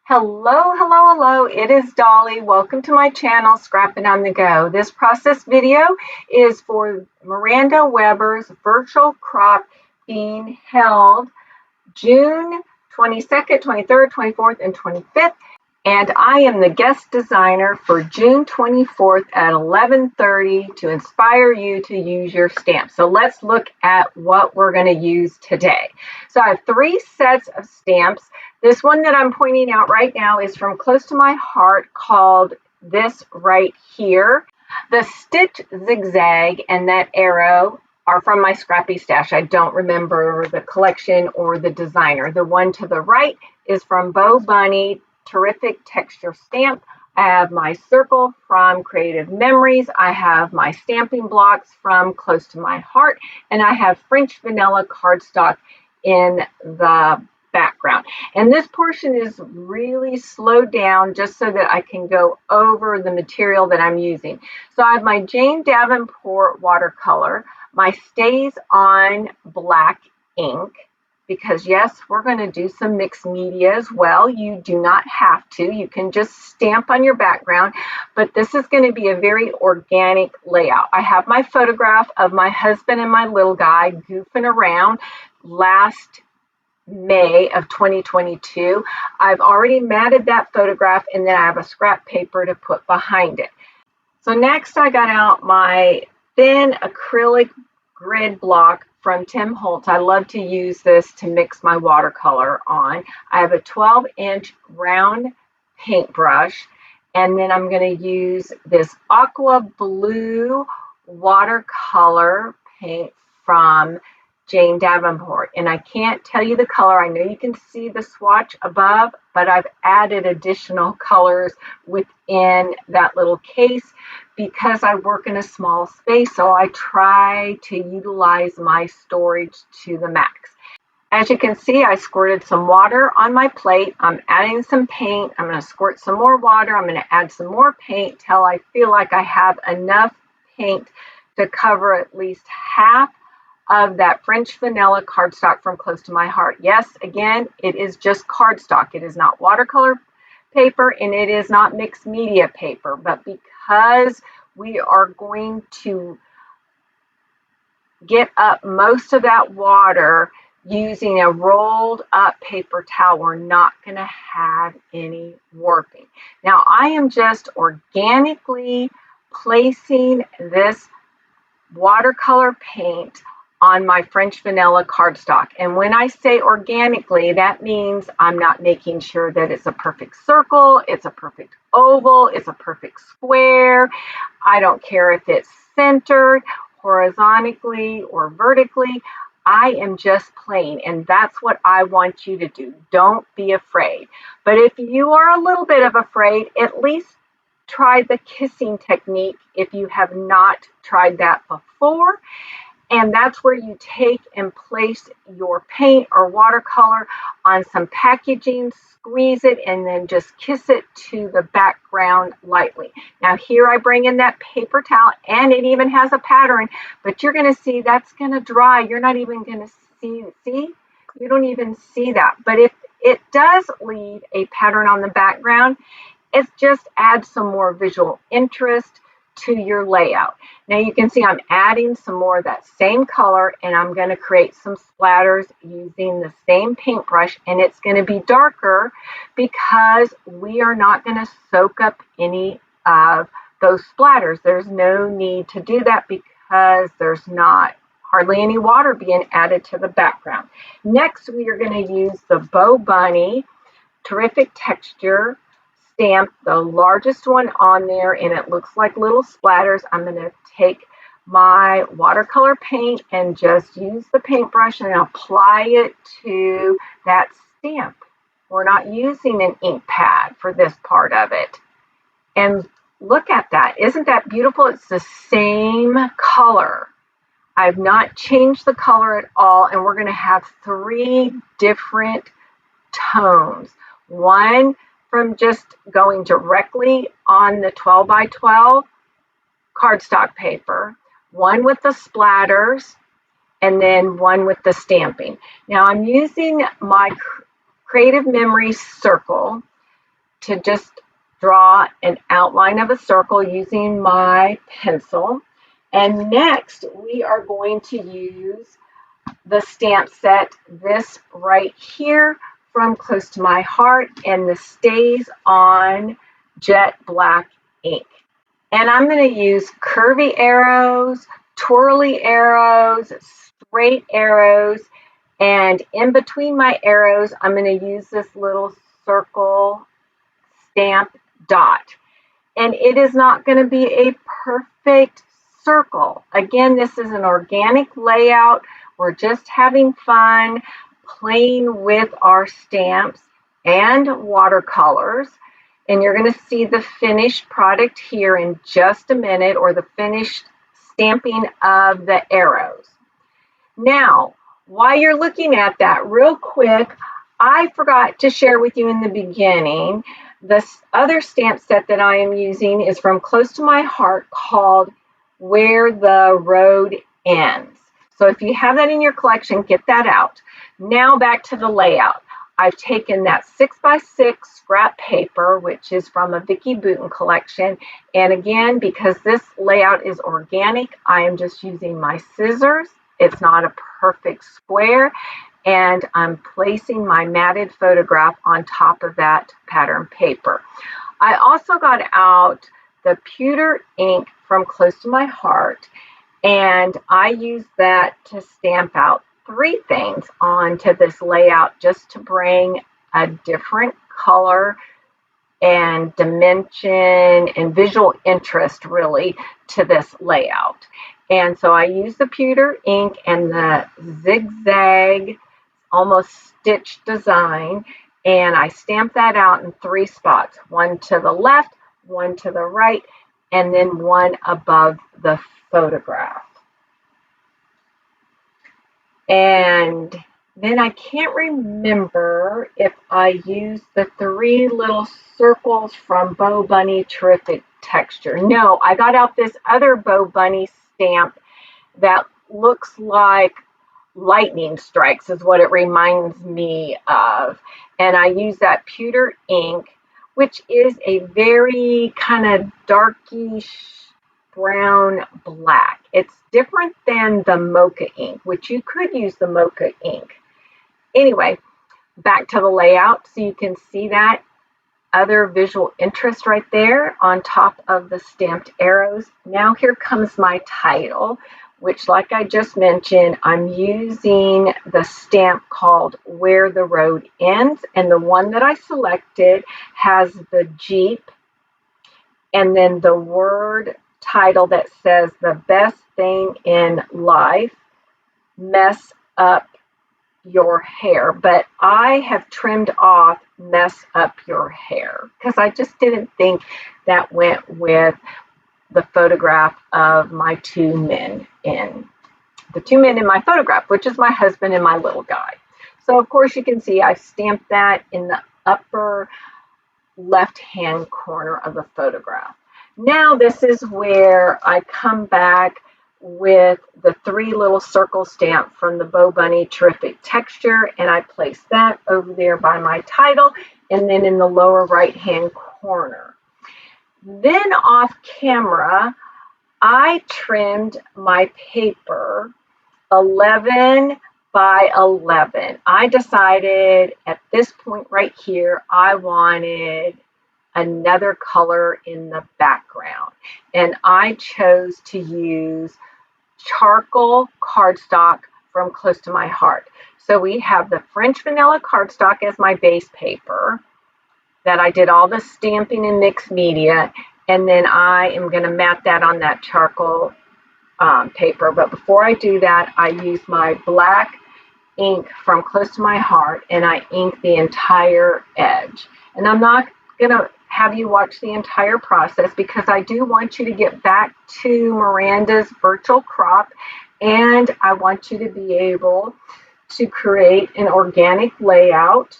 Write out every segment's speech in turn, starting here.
Hello, hello, hello. It is Dolly. Welcome to my channel, Scrapping on the Go. This process video is for Miranda Weber's virtual crop being held June 22nd, 23rd, 24th, and 25th. And I am the guest designer for June 24th at 11:30 to inspire you to use your stamps. So let's look at what we're going to use today. So I have 3 sets of stamps. This one that I'm pointing out right now is from Close to My Heart, called this right here. The stitch zigzag and that arrow are from my Scrappy stash. I don't remember the collection or the designer. The one to the right is from Bo Bunny, Terrific Texture Stamp. I have my circle from Creative Memories. I have my stamping blocks from Close to My Heart, and I have French Vanilla cardstock in the background. And this portion is really slowed down just so that I can go over the material that I'm using. So I have my Jane Davenport watercolor, my Stays On black ink, because yes, we're going to do some mixed media as well. You do not have to. You can just stamp on your background, but this is going to be a very organic layout. I have my photograph of my husband and my little guy goofing around last May of 2022. I've already matted that photograph, and then I have a scrap paper to put behind it. So next I got out my thin acrylic grid block from Tim Holtz. I love to use this to mix my watercolor on. I have a 12-inch round paintbrush, and then I'm going to use this aqua blue watercolor paint from Jane Davenport. And I can't tell you the color. I know you can see the swatch above, but I've added additional colors within that little case because I work in a small space, so I try to utilize my storage to the max. As you can see, I squirted some water on my plate. I'm adding some paint. I'm going to squirt some more water. I'm going to add some more paint till I feel like I have enough paint to cover at least half of that French vanilla cardstock from Close to My Heart. Yes, again, it is just cardstock. It is not watercolor paper, and it is not mixed media paper. But because we are going to get up most of that water using a rolled up paper towel, we're not going to have any warping. Now, I am just organically placing this watercolor paint on my French vanilla cardstock. And when I say organically, that means I'm not making sure that it's a perfect circle, it's a perfect oval, it's a perfect square. I don't care if it's centered horizontally or vertically. I am just playing, and that's what I want you to do. Don't be afraid. But if you are a little bit of afraid, at least try the kissing technique if you have not tried that before. And that's where you take and place your paint or watercolor on some packaging, squeeze it, and then just kiss it to the background lightly. Now here I bring in that paper towel, and it even has a pattern, but you're going to see that's going to dry. You're not even going to see? You don't even see that. But if it does leave a pattern on the background, it just adds some more visual interest to your layout. Now you can see I'm adding some more of that same color, and I'm going to create some splatters using the same paintbrush, and it's going to be darker because we are not going to soak up any of those splatters. There's no need to do that because there's not hardly any water being added to the background. Next, we are going to use the Bo Bunny Terrific Texture stamp, the largest one on there, and it looks like little splatters. I'm going to take my watercolor paint and just use the paintbrush and apply it to that stamp. We're not using an ink pad for this part of it. And look at that. Isn't that beautiful? It's the same color. I've not changed the color at all, and we're going to have 3 different tones. One from just going directly on the 12 by 12 cardstock paper, one with the splatters, and then one with the stamping. Now I'm using my Creative Memories circle to just draw an outline of a circle using my pencil. And next, we are going to use the stamp set, this right here, From Close to My Heart, and the Stays On jet black ink. And I'm going to use curvy arrows, twirly arrows, straight arrows, and in between my arrows, I'm going to use this little circle stamp dot. And it is not going to be a perfect circle. Again, this is an organic layout. We're just having fun playing with our stamps and watercolors. And you're going to see the finished product here in just a minute, or the finished stamping of the arrows. Now, while you're looking at that, real quick, I forgot to share with you in the beginning, this other stamp set that I am using is From Close to My Heart, called Where the Road Ends. So if you have that in your collection, get that out. Now back to the layout. I've taken that 6x6 scrap paper, which is from a Vicki Boutin collection. And again, because this layout is organic, I am just using my scissors. It's not a perfect square. And I'm placing my matted photograph on top of that pattern paper. I also got out the pewter ink From Close to My Heart, and I used that to stamp out 3 things onto this layout, just to bring a different color and dimension and visual interest really to this layout. And so I used the pewter ink and the zigzag, almost stitched design, and I stamped that out in 3 spots, one to the left, one to the right, and then one above the photograph. And then I can't remember if I used the 3 little circles from Bo Bunny Terrific Texture. No, I got out this other Bo Bunny stamp that looks like lightning strikes, is what it reminds me of. And I use that pewter ink, which is a very kind of darkish brown black. It's different than the mocha ink, which you could use the mocha ink. Anyway, back to the layout, so you can see that other visual interest right there on top of the stamped arrows. Now here comes my title, which, like I just mentioned, I'm using the stamp called Where the Road Ends, and the one that I selected has the Jeep and then the word title that says The Best Thing in Life, Mess Up Your Hair. But I have trimmed off Mess Up Your Hair because I just didn't think that went with the photograph of my 2 men in my photograph, which is my husband and my little guy. So of course you can see I've stamped that in the upper left hand corner of the photograph. Now this is where I come back with the 3 little circle stamp from the Bo Bunny Terrific Texture, and I place that over there by my title, and then in the lower right hand corner. Then off camera, I trimmed my paper 11 by 11. I decided at this point right here, I wanted another color in the background. And I chose to use charcoal cardstock from Close to My Heart. So we have the French vanilla cardstock as my base paper that I did all the stamping and mixed media, and then I am going to mat that on that charcoal paper. But before I do that, I use my black ink from Close to My Heart, and I ink the entire edge. And I'm not going to have you watch the entire process because I do want you to get back to Miranda's virtual crop, and I want you to be able to create an organic layout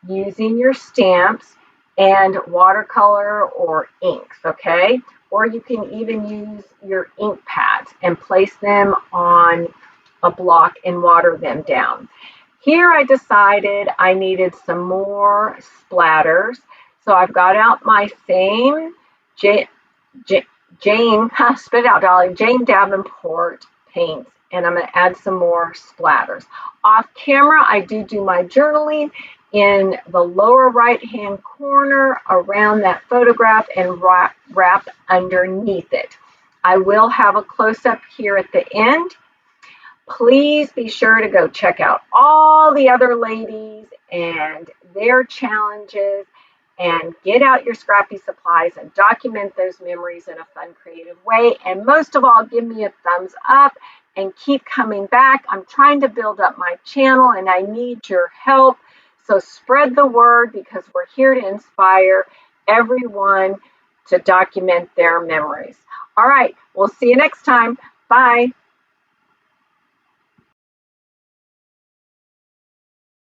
using your stamps and watercolor or inks, okay? Or you can even use your ink pads and place them on a block and water them down. Here I decided I needed some more splatters, So I've got out my same Jane, spit out Dolly, Jane Davenport paints, and I'm going to add some more splatters. Off camera, I do my journaling in the lower right-hand corner around that photograph and wrap underneath it. I will have a close-up here at the end. Please be sure to go check out all the other ladies and their challenges, and get out your Scrappy supplies and document those memories in a fun, creative way. And most of all, give me a thumbs up and keep coming back. I'm trying to build up my channel and I need your help. So spread the word, because we're here to inspire everyone to document their memories. All right, we'll see you next time. Bye.